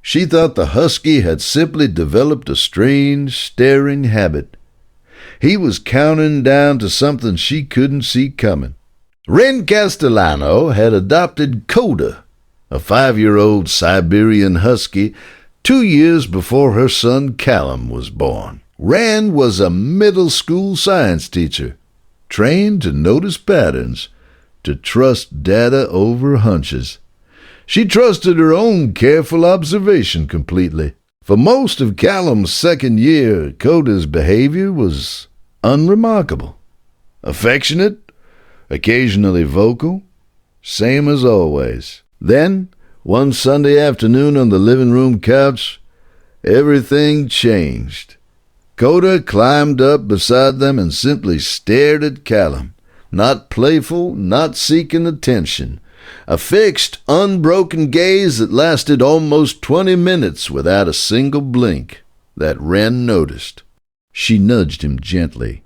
She thought the Husky had simply developed a strange, staring habit. He was counting down to something she couldn't see coming. Wren Castellano had adopted Coda, a 5-year-old Siberian Husky, 2 years before her son Callum was born. Wren was a middle school science teacher, trained to notice patterns, to trust data over hunches. She trusted her own careful observation completely. For most of Callum's second year, Coda's behavior was unremarkable. Affectionate, occasionally vocal, same as always. Then, one Sunday afternoon on the living room couch, everything changed. Coda climbed up beside them and simply stared at Callum, not playful, not seeking attention. A fixed, unbroken gaze that lasted almost 20 minutes without a single blink that Wren noticed. She nudged him gently.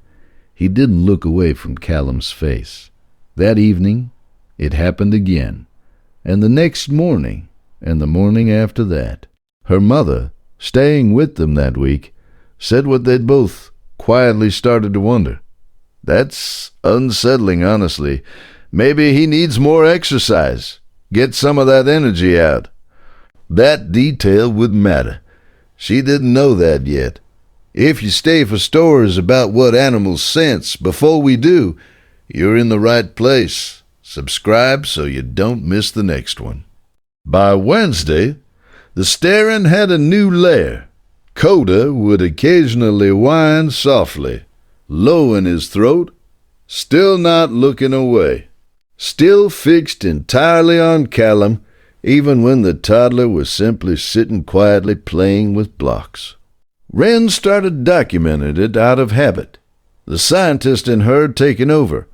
He didn't look away from Callum's face. That evening, it happened again, and the next morning, and the morning after that. Her mother, staying with them that week, said what they'd both quietly started to wonder. That's unsettling, honestly. Maybe he needs more exercise. Get some of that energy out. That detail would matter. She didn't know that yet. If you stay for stories about what animals sense before we do, you're in the right place. Subscribe so you don't miss the next one. By Wednesday, the staring had a new lair. Coda would occasionally whine softly, low in his throat, still not looking away. Still fixed entirely on Callum, even when the toddler was simply sitting quietly playing with blocks. Wren started documenting it out of habit, the scientist in her taking over,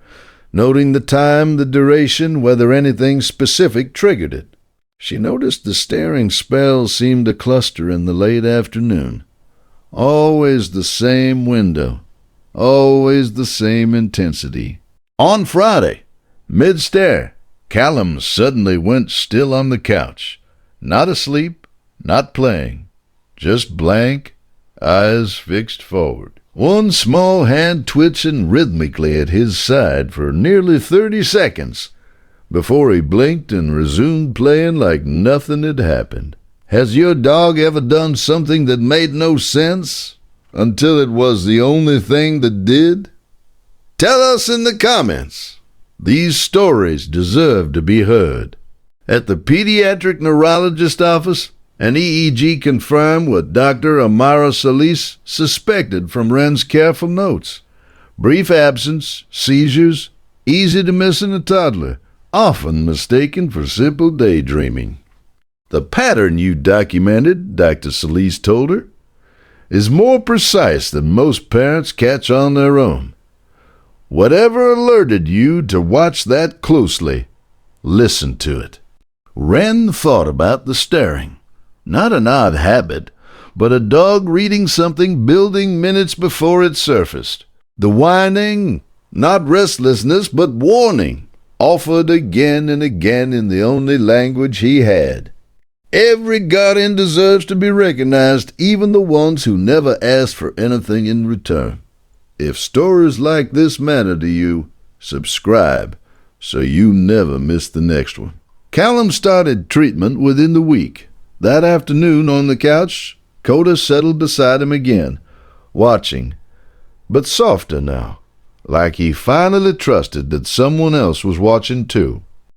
noting the time, the duration, whether anything specific triggered it. She noticed the staring spells seemed to cluster in the late afternoon. Always the same window, always the same intensity. On Friday, mid-stare, Callum suddenly went still on the couch, not asleep, not playing, just blank, eyes fixed forward. One small hand twitching rhythmically at his side for nearly 30 seconds before he blinked and resumed playing like nothing had happened. Has your dog ever done something that made no sense until it was the only thing that did? Tell us in the comments. These stories deserve to be heard. At the pediatric neurologist office, an EEG confirmed what Dr. Amara Solis suspected from Wren's careful notes. Brief absence, seizures, easy to miss in a toddler, often mistaken for simple daydreaming. The pattern you documented, Dr. Solis told her, is more precise than most parents catch on their own. Whatever alerted you to watch that closely, listen to it. Wren thought about the staring. Not an odd habit, but a dog reading something building minutes before it surfaced. The whining, not restlessness, but warning, offered again and again in the only language he had. Every guardian deserves to be recognized, even the ones who never asked for anything in return. If stories like this matter to you, subscribe so you never miss the next one. Callum started treatment within the week. That afternoon on the couch, Coda settled beside him again, watching, but softer now, like he finally trusted that someone else was watching too.